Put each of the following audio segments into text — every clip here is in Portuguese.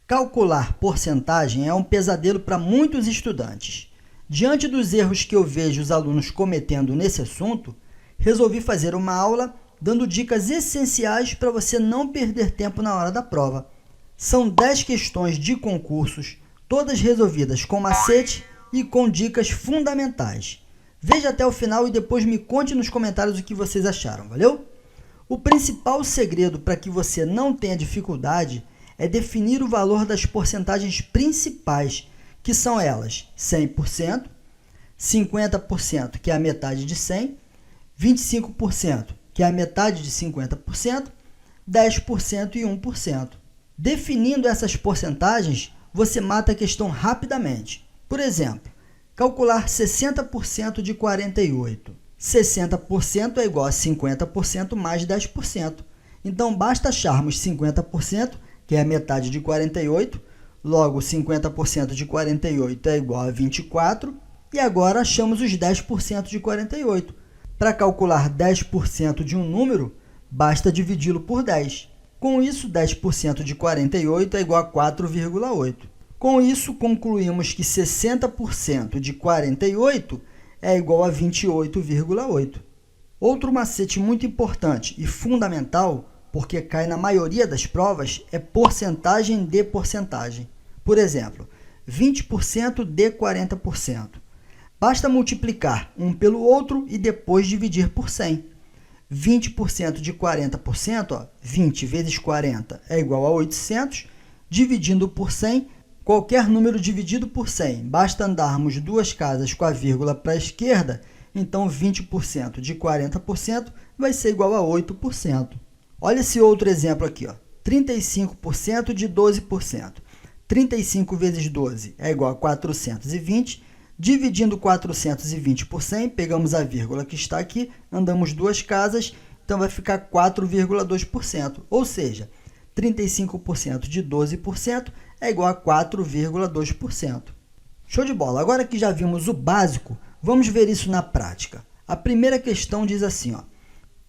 Calcular porcentagem é um pesadelo para muitos estudantes. Diante dos erros que eu vejo os alunos cometendo nesse assunto, resolvi fazer uma aula dando dicas essenciais para você não perder tempo na hora da prova. São 10 questões de concursos, todas resolvidas com macete e com dicas fundamentais. Veja até o final e depois me conte nos comentários o que vocês acharam, valeu? O principal segredo para que você não tenha dificuldade é definir o valor das porcentagens principais, que são elas 100%, 50%, que é a metade de 100%, 25%, que é a metade de 50%, 10% e 1%. Definindo essas porcentagens, você mata a questão rapidamente. Por exemplo, calcular 60% de 48. 60% é igual a 50% mais 10%. Então, basta acharmos 50%, que é a metade de 48, logo 50% de 48 é igual a 24, e agora achamos os 10% de 48. Para calcular 10% de um número, basta dividi-lo por 10. Com isso, 10% de 48 é igual a 4,8. Com isso, concluímos que 60% de 48 é igual a 28,8. Outro macete muito importante e fundamental, porque cai na maioria das provas, é porcentagem de porcentagem. Por exemplo, 20% de 40%. Basta multiplicar um pelo outro e depois dividir por 100. 20% de 40%, 20 vezes 40 é igual a 800. Dividindo por 100, qualquer número dividido por 100, basta andarmos duas casas com a vírgula para a esquerda, então 20% de 40% vai ser igual a 8%. Olha esse outro exemplo aqui, ó. 35% de 12%. 35 vezes 12 é igual a 420. Dividindo 420 por 100, pegamos a vírgula que está aqui, andamos duas casas, então vai ficar 4,2%. Ou seja, 35% de 12% é igual a 4,2%. Show de bola! Agora que já vimos o básico, vamos ver isso na prática. A primeira questão diz assim, ó.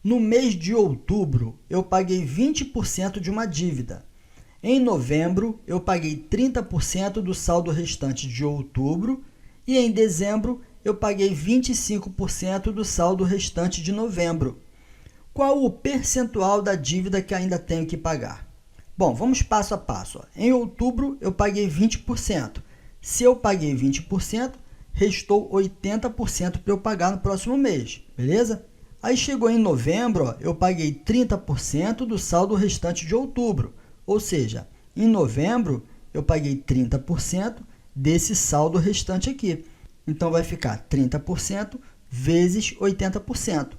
No mês de outubro, eu paguei 20% de uma dívida. Em novembro, eu paguei 30% do saldo restante de outubro e em dezembro, eu paguei 25% do saldo restante de novembro. Qual o percentual da dívida que ainda tenho que pagar? Bom, vamos passo a passo. Em outubro, eu paguei 20%. Se eu paguei 20%, restou 80% para eu pagar no próximo mês, beleza? Aí chegou em novembro, ó, eu paguei 30% do saldo restante de outubro. Ou seja, em novembro, eu paguei 30% desse saldo restante aqui. Então, vai ficar 30% vezes 80%.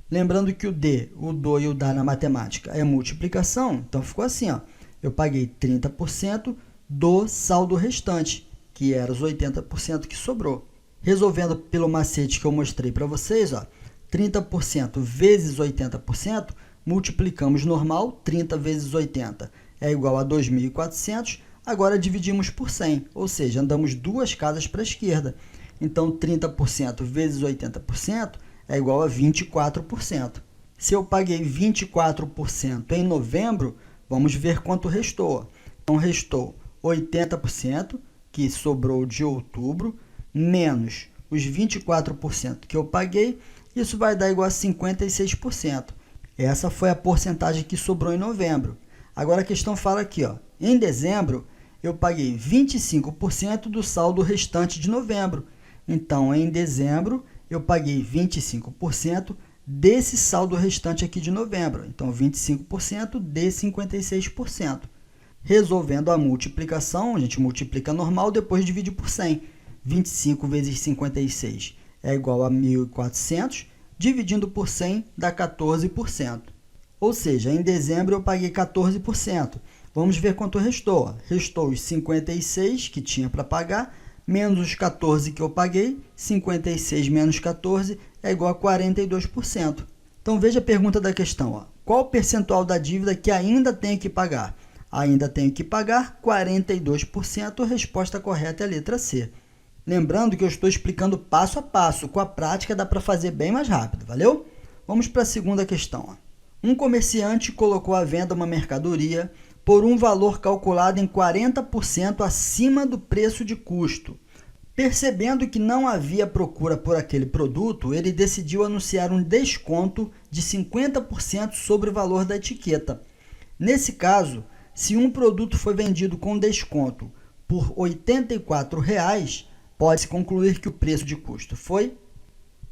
Lembrando que o D, o DO e o DA na matemática é multiplicação, então ficou assim, ó. Eu paguei 30% do saldo restante, que era os 80% que sobrou. Resolvendo pelo macete que eu mostrei para vocês, ó, 30% vezes 80%, multiplicamos normal, 30 vezes 80 é igual a 2.400, agora dividimos por 100, ou seja, andamos duas casas para a esquerda. Então, 30% vezes 80% é igual a 24%. Se eu paguei 24% em novembro, vamos ver quanto restou. Então, restou 80%, que sobrou de outubro, menos os 24% que eu paguei, isso vai dar igual a 56%. Essa foi a porcentagem que sobrou em novembro. Agora a questão fala aqui, ó, em dezembro, eu paguei 25% do saldo restante de novembro. Então, em dezembro, eu paguei 25% desse saldo restante aqui de novembro. Então, 25% de 56%. Resolvendo a multiplicação, a gente multiplica normal, depois divide por 100. 25 vezes 56 é igual a 1.400, dividindo por 100 dá 14%. Ou seja, em dezembro eu paguei 14%. Vamos ver quanto restou. Restou os 56 que tinha para pagar, menos os 14 que eu paguei. 56 menos 14 é igual a 42%. Então, veja a pergunta da questão. Ó. Qual o percentual da dívida que ainda tenho que pagar? Ainda tenho que pagar 42%. A resposta correta é a letra C. Lembrando que eu estou explicando passo a passo. Com a prática dá para fazer bem mais rápido, valeu? Vamos para a segunda questão. Ó. Um comerciante colocou à venda uma mercadoria por um valor calculado em 40% acima do preço de custo. Percebendo que não havia procura por aquele produto, ele decidiu anunciar um desconto de 50% sobre o valor da etiqueta. Nesse caso, se um produto foi vendido com desconto por R$ 84,00, pode-se concluir que o preço de custo foi...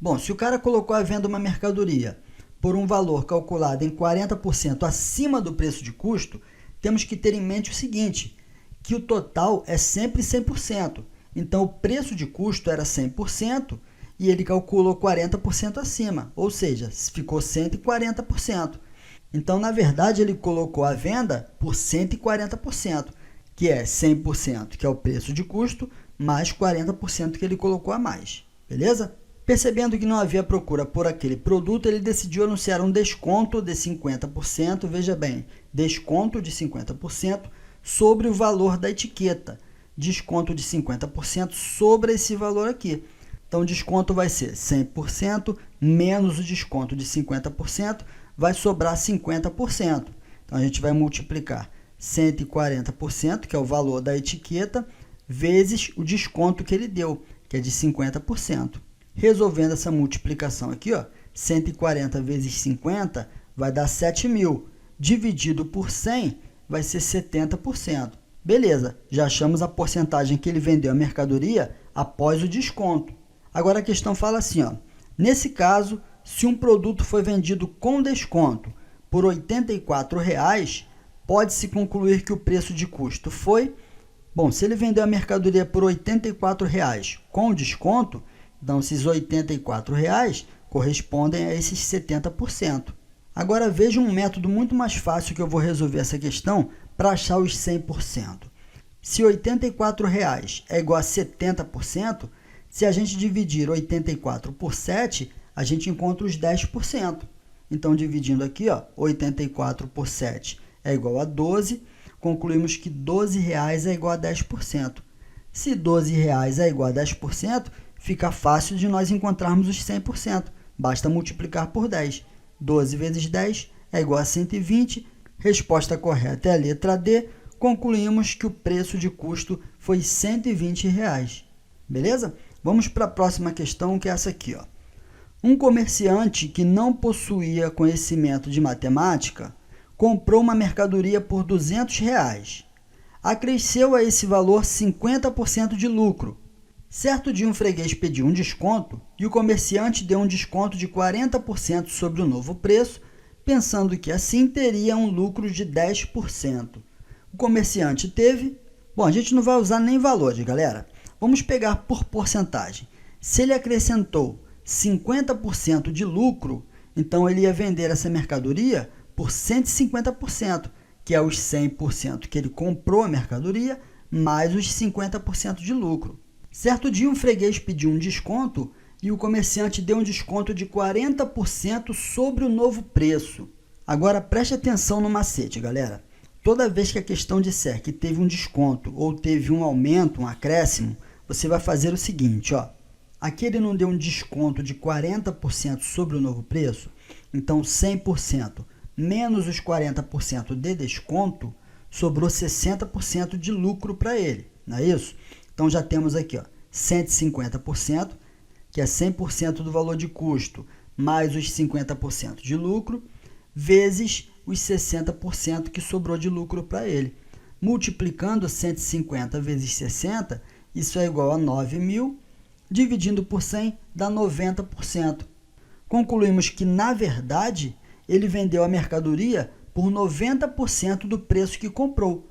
Bom, se o cara colocou à venda uma mercadoria por um valor calculado em 40% acima do preço de custo, temos que ter em mente o seguinte, que o total é sempre 100%. Então, o preço de custo era 100% e ele calculou 40% acima, ou seja, ficou 140%. Então, na verdade, ele colocou a venda por 140%, que é 100%, que é o preço de custo, mais 40% que ele colocou a mais. Beleza? Percebendo que não havia procura por aquele produto, ele decidiu anunciar um desconto de 50%, veja bem, desconto de 50% sobre o valor da etiqueta. Desconto de 50% sobre esse valor aqui. Então, o desconto vai ser 100% menos o desconto de 50%, vai sobrar 50%. Então, a gente vai multiplicar 140%, que é o valor da etiqueta, vezes o desconto que ele deu, que é de 50%. Resolvendo essa multiplicação aqui, ó, 140 vezes 50 vai dar 7.000. Dividido por 100 vai ser 70%. Beleza, já achamos a porcentagem que ele vendeu a mercadoria após o desconto. Agora a questão fala assim, ó, nesse caso, se um produto foi vendido com desconto por R$ 84,00, pode-se concluir que o preço de custo foi... Bom, se ele vendeu a mercadoria por R$ 84,00 com desconto, então esses R$ 84,00 correspondem a esses 70%. Agora veja um método muito mais fácil que eu vou resolver essa questão para achar os 100%. Se R$ 84,00 é igual a 70%, se a gente dividir 84 por 7, a gente encontra os 10%. Então, dividindo aqui, ó, 84 por 7 é igual a 12, concluímos que R$ 12,00 é igual a 10%. Se R$ 12,00 é igual a 10%, fica fácil de nós encontrarmos os 100%. Basta multiplicar por 10. 12 vezes 10 é igual a 120. Resposta correta é a letra D. Concluímos que o preço de custo foi R$ 120,00. Beleza? Vamos para a próxima questão, que é essa aqui, ó. Um comerciante que não possuía conhecimento de matemática comprou uma mercadoria por R$ 200,00. Acresceu a esse valor 50% de lucro. Certo dia, um freguês pediu um desconto e o comerciante deu um desconto de 40% sobre o novo preço, pensando que assim teria um lucro de 10%. O comerciante teve... Bom, a gente não vai usar nem valores, galera. Vamos pegar por porcentagem. Se ele acrescentou 50% de lucro, então ele ia vender essa mercadoria por 150%, que é os 100% que ele comprou a mercadoria, mais os 50% de lucro. Certo dia, um freguês pediu um desconto e o comerciante deu um desconto de 40% sobre o novo preço. Agora, preste atenção no macete, galera. Toda vez que a questão disser que teve um desconto ou teve um aumento, um acréscimo, você vai fazer o seguinte, ó. Aqui ele não deu um desconto de 40% sobre o novo preço, então 100% menos os 40% de desconto, sobrou 60% de lucro para ele, não é isso? Então, já temos aqui, ó, 150%, que é 100% do valor de custo, mais os 50% de lucro, vezes os 60% que sobrou de lucro para ele. Multiplicando 150 vezes 60, isso é igual a 9.000, dividindo por 100, dá 90%. Concluímos que, na verdade, ele vendeu a mercadoria por 90% do preço que comprou.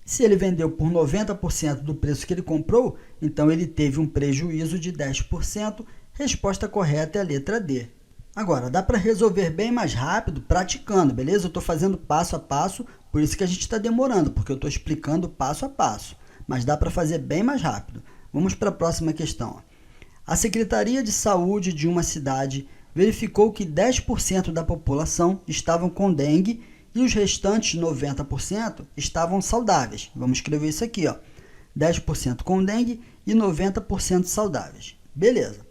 Se ele vendeu por 90% do preço que ele comprou, então ele teve um prejuízo de 10%. Resposta correta é a letra D. Agora, dá para resolver bem mais rápido praticando, beleza? Eu estou fazendo passo a passo, por isso que a gente está demorando, porque eu estou explicando passo a passo. Mas dá para fazer bem mais rápido. Vamos para a próxima questão. A Secretaria de Saúde de uma cidade verificou que 10% da população estavam com dengue e os restantes 90% estavam saudáveis. Vamos escrever isso aqui, ó. 10% com dengue e 90% saudáveis. Beleza.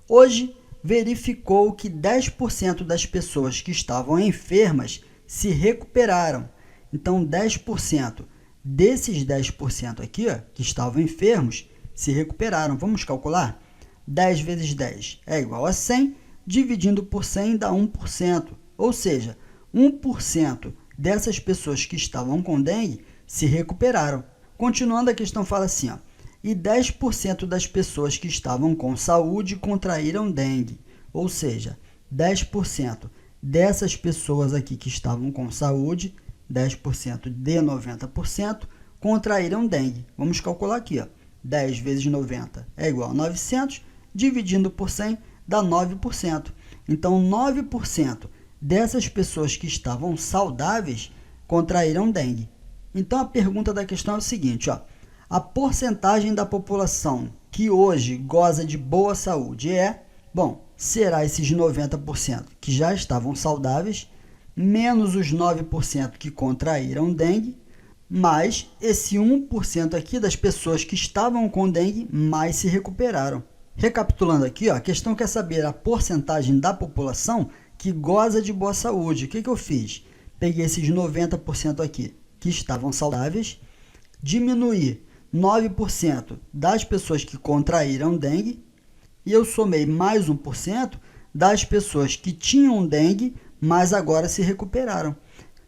Hoje, verificou que 10% das pessoas que estavam enfermas se recuperaram. Então, 10% desses 10% aqui, ó, que estavam enfermos, se recuperaram. Vamos calcular? 10 vezes 10 é igual a 100, dividindo por 100 dá 1%. Ou seja, 1% dessas pessoas que estavam com dengue se recuperaram. Continuando, a questão fala assim, ó, e 10% das pessoas que estavam com saúde contraíram dengue. Ou seja, 10% dessas pessoas aqui que estavam com saúde, 10% de 90%, contraíram dengue. Vamos calcular aqui, ó. 10 vezes 90 é igual a 900, dividindo por 100 dá 9%. Então, 9% dessas pessoas que estavam saudáveis contraíram dengue. Então, a pergunta da questão é o seguinte, ó. A porcentagem da população que hoje goza de boa saúde será esses 90% que já estavam saudáveis, menos os 9% que contraíram dengue, mais esse 1% aqui das pessoas que estavam com dengue, mais se recuperaram. Recapitulando aqui, ó, a questão quer saber a porcentagem da população que goza de boa saúde. O que eu fiz? Peguei esses 90% aqui que estavam saudáveis, diminuí 9% das pessoas que contraíram dengue e eu somei mais 1% das pessoas que tinham dengue, mas agora se recuperaram.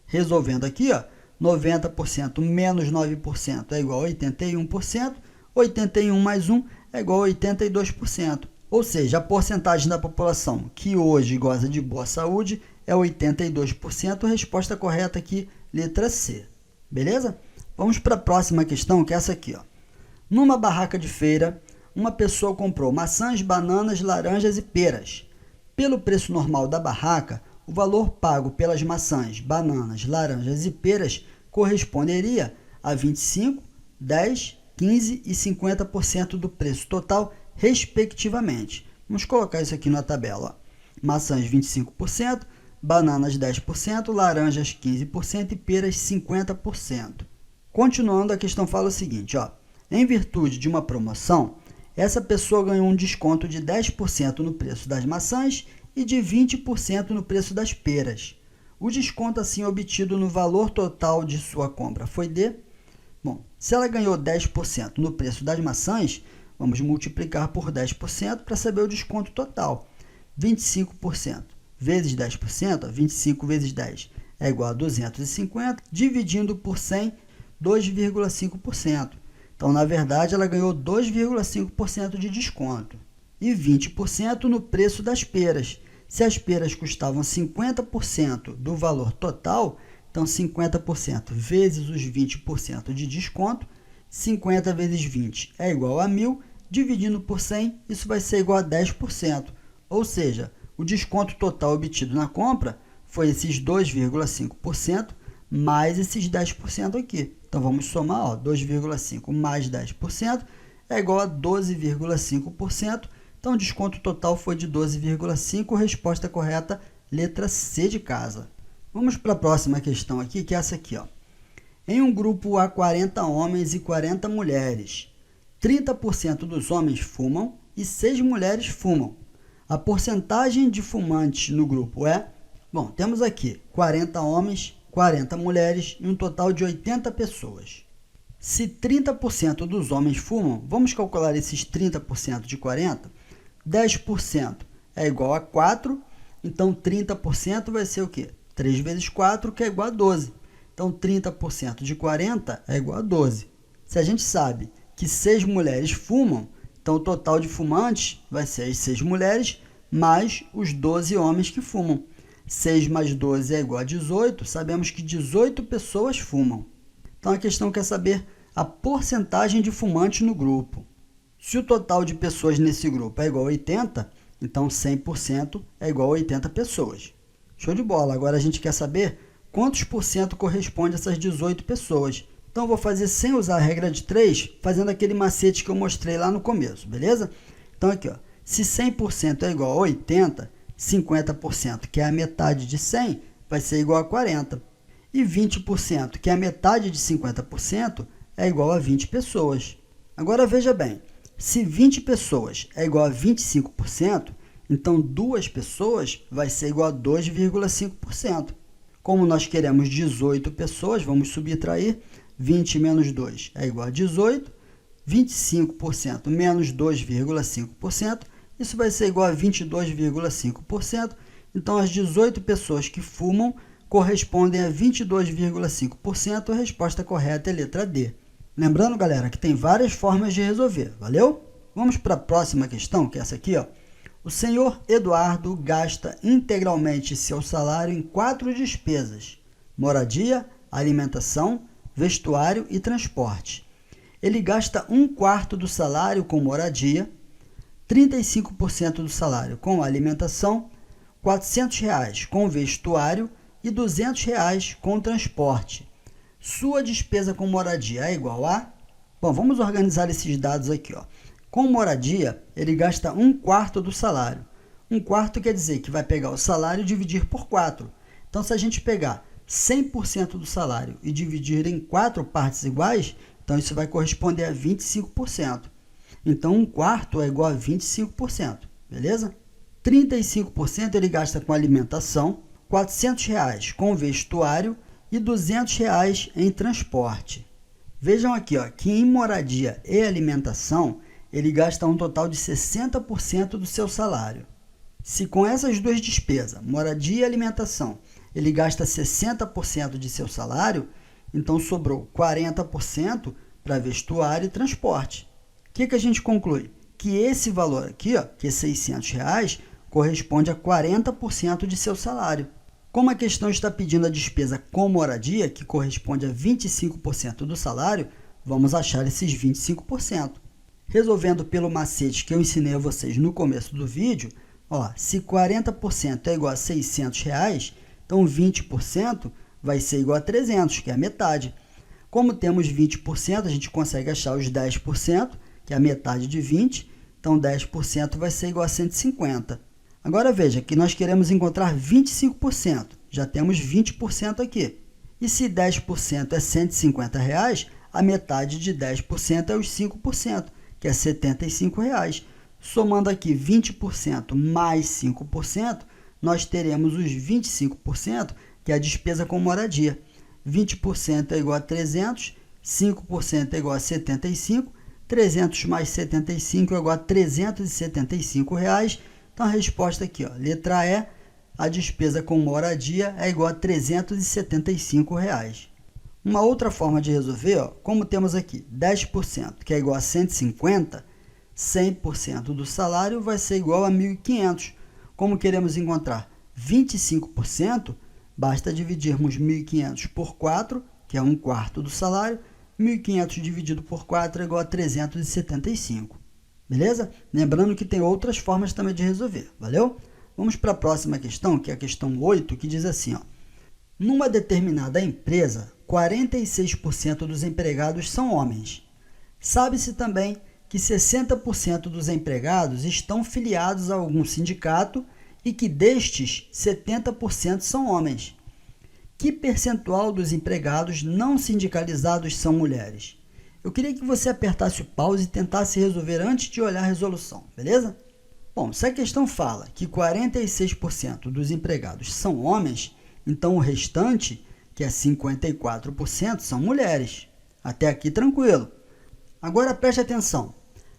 Resolvendo aqui, ó, 90% menos 9% é igual a 81%, 81 mais 1 é igual a 82%. Ou seja, a porcentagem da população que hoje goza de boa saúde é 82%. Resposta correta aqui, letra C. Beleza? Vamos para a próxima questão, que é essa aqui, ó. Numa barraca de feira, uma pessoa comprou maçãs, bananas, laranjas e peras. Pelo preço normal da barraca, o valor pago pelas maçãs, bananas, laranjas e peras corresponderia a 25%, 10%, 15% e 50% do preço total, respectivamente. Vamos colocar isso aqui na tabela. Ó. Maçãs 25%, bananas 10%, laranjas 15% e peras 50%. Continuando, a questão fala o seguinte, ó. Em virtude de uma promoção, essa pessoa ganhou um desconto de 10% no preço das maçãs e de 20% no preço das peras. O desconto assim obtido no valor total de sua compra foi de... Bom, se ela ganhou 10% no preço das maçãs, vamos multiplicar por 10% para saber o desconto total. 25% vezes 10%, 25 vezes 10 é igual a 250, dividindo por 100, 2,5%. Então, na verdade, ela ganhou 2,5% de desconto. E 20% no preço das peras. Se as peras custavam 50% do valor total, então 50% vezes os 20% de desconto, 50 vezes 20 é igual a 1.000, dividindo por 100, isso vai ser igual a 10%. Ou seja, o desconto total obtido na compra foi esses 2,5% mais esses 10% aqui. Então, vamos somar, ó, 2,5 mais 10% é igual a 12,5%. Então, o desconto total foi de 12,5%. Resposta correta, letra C de casa. Vamos para a próxima questão aqui, que é essa aqui, ó. Em um grupo há 40 homens e 40 mulheres. 30% dos homens fumam e 6 mulheres fumam. A porcentagem de fumantes no grupo é... Bom, temos aqui 40 homens, 40 mulheres e um total de 80 pessoas. Se 30% dos homens fumam, vamos calcular esses 30% de 40%. 10% é igual a 4, então 30% vai ser o quê? 3 vezes 4, que é igual a 12. Então, 30% de 40 é igual a 12. Se a gente sabe que 6 mulheres fumam, então o total de fumantes vai ser as 6 mulheres mais os 12 homens que fumam. 6 mais 12 é igual a 18, sabemos que 18 pessoas fumam. Então, a questão quer saber a porcentagem de fumantes no grupo. Se o total de pessoas nesse grupo é igual a 80, então 100% é igual a 80 pessoas. Show de bola! Agora a gente quer saber quantos por cento corresponde a essas 18 pessoas. Então, eu vou fazer sem usar a regra de 3, fazendo aquele macete que eu mostrei lá no começo, beleza? Então, aqui, ó, se 100% é igual a 80, 50%, que é a metade de 100, vai ser igual a 40. E 20%, que é a metade de 50%, é igual a 20 pessoas. Agora, veja bem, se 20 pessoas é igual a 25%, então 2 pessoas vai ser igual a 2,5%. Como nós queremos 18 pessoas, vamos subtrair 20 menos 2 é igual a 18, 25% menos 2,5%, isso vai ser igual a 22,5%. Então, as 18 pessoas que fumam correspondem a 22,5%. A resposta correta é a letra D. Lembrando, galera, que tem várias formas de resolver, valeu? Vamos para a próxima questão, que é essa aqui, ó. O senhor Eduardo gasta integralmente seu salário em 4 despesas: moradia, alimentação, vestuário e transporte. Ele gasta 1/4 do salário com moradia, 35% do salário com alimentação, R$ 400 com vestuário e R$ 200 com transporte. Sua despesa com moradia é igual a... Bom, vamos organizar esses dados aqui, ó. Com moradia, ele gasta 1/4 do salário. 1/4 quer dizer que vai pegar o salário e dividir por 4. Então, se a gente pegar 100% do salário e dividir em 4 partes iguais, então isso vai corresponder a 25%. Então, 1/4 é igual a 25%, beleza? 35% ele gasta com alimentação, R$ 400 com vestuário e R$ 200 em transporte. Vejam aqui, ó, que em moradia e alimentação, ele gasta um total de 60% do seu salário. Se com essas duas despesas, moradia e alimentação, ele gasta 60% de seu salário, então sobrou 40% para vestuário e transporte. O que a gente conclui? Que esse valor aqui, ó, que é R$ 600, corresponde a 40% de seu salário. Como a questão está pedindo a despesa com moradia, que corresponde a 25% do salário, vamos achar esses 25%. Resolvendo pelo macete que eu ensinei a vocês no começo do vídeo, ó, se 40% é igual a R$ 600, então 20% vai ser igual a 300, que é a metade. Como temos 20%, a gente consegue achar os 10%, que é a metade de 20%, então 10% vai ser igual a 150. Agora veja que nós queremos encontrar 25%, já temos 20% aqui. E se 10% é R$ 150, a metade de 10% é os 5%, que é R$ 75. Somando aqui 20% mais 5%, nós teremos os 25%, que é a despesa com moradia. 20% é igual a 300, 5% é igual a 75, 300 mais 75 é igual a R$ 375. Então, a resposta aqui, ó, letra E, a despesa com moradia é igual a R$ 375. Uma outra forma de resolver, ó, como temos aqui 10%, que é igual a 150, 100% do salário vai ser igual a 1.500. Como queremos encontrar 25%, basta dividirmos 1.500 por 4, que é 1/4 do salário. 1.500 dividido por 4 é igual a 375. Beleza? Lembrando que tem outras formas também de resolver, valeu? Vamos para a próxima questão, que é a questão 8, que diz assim, ó. Numa determinada empresa, 46% dos empregados são homens. Sabe-se também que 60% dos empregados estão filiados a algum sindicato e que destes, 70% são homens. Que percentual dos empregados não sindicalizados são mulheres? Eu queria que você apertasse o pause e tentasse resolver antes de olhar a resolução, beleza? Bom, se a questão fala que 46% dos empregados são homens, então o restante, que é 54%, são mulheres. Até aqui tranquilo. Agora preste atenção.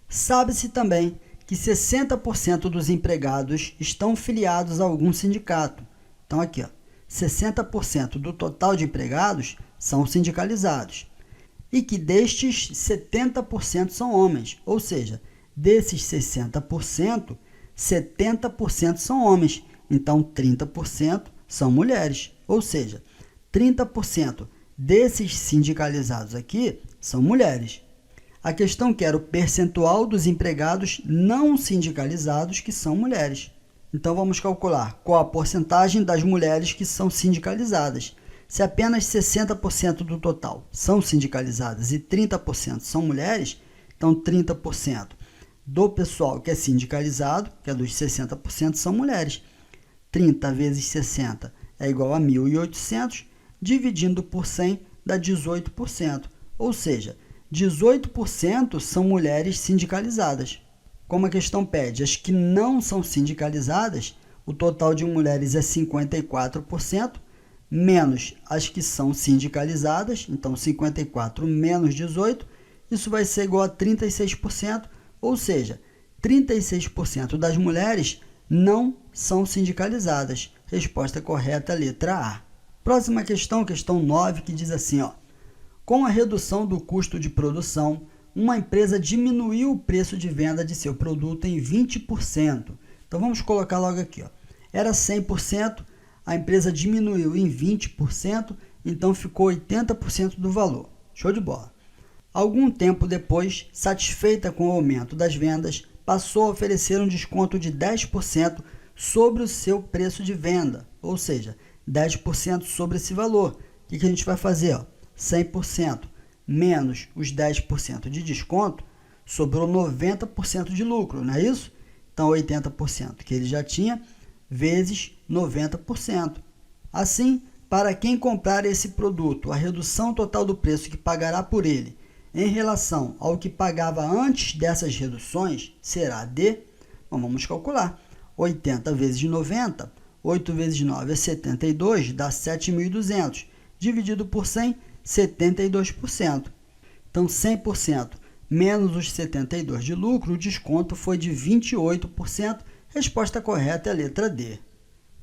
Sabe-se também que 60% dos empregados estão filiados a algum sindicato. Então aqui, ó, 60% do total de empregados são sindicalizados. E que destes, 70% são homens, ou seja, desses 60%, 70% são homens, então 30% são mulheres, ou seja, 30% desses sindicalizados aqui são mulheres. A questão quer o percentual dos empregados não sindicalizados que são mulheres. Então vamos calcular qual a porcentagem das mulheres que são sindicalizadas. Se apenas 60% do total são sindicalizadas e 30% são mulheres, então 30% do pessoal que é sindicalizado, que é dos 60%, são mulheres. 30 vezes 60 é igual a 1.800, dividindo por 100 dá 18%. Ou seja, 18% são mulheres sindicalizadas. Como a questão pede as que não são sindicalizadas, o total de mulheres é 54%, menos as que são sindicalizadas, então 54 menos 18, isso vai ser igual a 36%, ou seja, 36% das mulheres não são sindicalizadas. Resposta correta, letra A. Próxima questão, questão 9, que diz assim, ó: com a redução do custo de produção, uma empresa diminuiu o preço de venda de seu produto em 20%. Então vamos colocar logo aqui, ó. Era 100%, a empresa diminuiu em 20%, então ficou 80% do valor. Show de bola. Algum tempo depois, satisfeita com o aumento das vendas, passou a oferecer um desconto de 10% sobre o seu preço de venda, ou seja, 10% sobre esse valor. O que a gente vai fazer? Ó? 100% menos os 10% de desconto, sobrou 90% de lucro, não é isso? Então, 80% que ele já tinha, vezes 90%. Assim, para quem comprar esse produto, a redução total do preço que pagará por ele em relação ao que pagava antes dessas reduções será de, vamos calcular, 80 vezes 90, 8 vezes 9 é 72, dá 7.200, dividido por 100, 72%. Então, 100% menos os 72% de lucro, o desconto foi de 28%. Resposta correta é a letra D.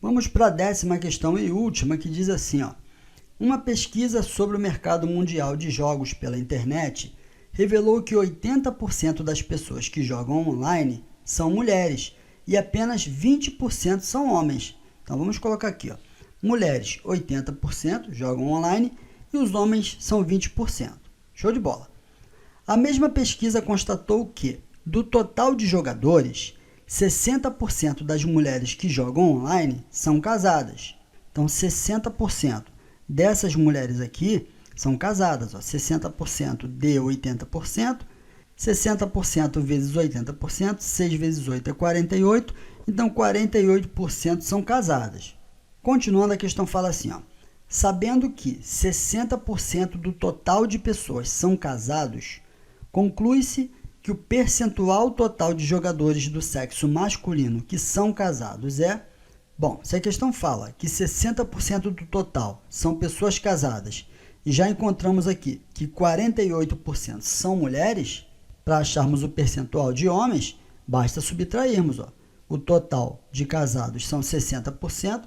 Vamos para a 10ª questão e última, que diz assim, ó: uma pesquisa sobre o mercado mundial de jogos pela internet revelou que 80% das pessoas que jogam online são mulheres e apenas 20% são homens. Então, vamos colocar aqui, ó: mulheres 80% jogam online e os homens são 20%. Show de bola! A mesma pesquisa constatou que, do total de jogadores, 60% das mulheres que jogam online são casadas. Então, 60% dessas mulheres aqui são casadas. Ó, 60% de 80%, 60% vezes 80%, 6 vezes 8 é 48, então 48% são casadas. Continuando, a questão fala assim, ó: sabendo que 60% do total de pessoas são casados, conclui-se que o percentual total de jogadores do sexo masculino que são casados é... Bom, se a questão fala que 60% do total são pessoas casadas e já encontramos aqui que 48% são mulheres, para acharmos o percentual de homens, basta subtrairmos. Ó. O total de casados são 60%,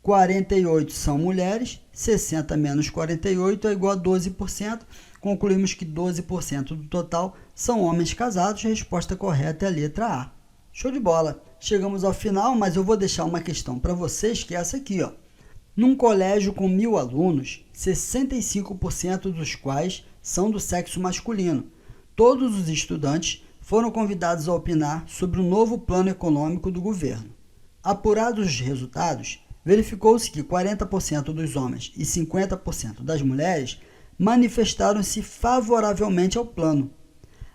48 são mulheres, 60 menos 48 é igual a 12%. Concluímos que 12% do total são homens casados. A resposta correta é a letra A. Show de bola! Chegamos ao final, mas eu vou deixar uma questão para vocês, que é essa aqui, ó. Num colégio com 1.000 alunos, 65% dos quais são do sexo masculino, todos os estudantes foram convidados a opinar sobre o novo plano econômico do governo. Apurados os resultados, verificou-se que 40% dos homens e 50% das mulheres manifestaram-se favoravelmente ao plano.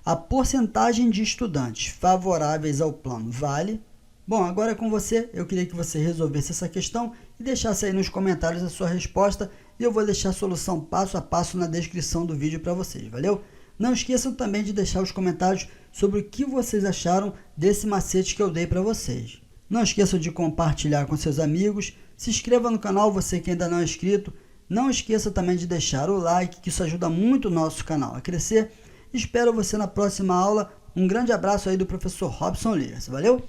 A porcentagem de estudantes favoráveis ao plano vale... Bom, agora é com você. Eu queria que você resolvesse essa questão e deixasse aí nos comentários a sua resposta, e eu vou deixar a solução passo a passo na descrição do vídeo para vocês, valeu? Não esqueçam também de deixar os comentários sobre o que vocês acharam desse macete que eu dei para vocês. Não esqueçam de compartilhar com seus amigos, se inscreva no canal, você que ainda não é inscrito. Não esqueça também de deixar o like, que isso ajuda muito o nosso canal a crescer. Espero você na próxima aula. Um grande abraço aí do professor Robson Lierz. Valeu?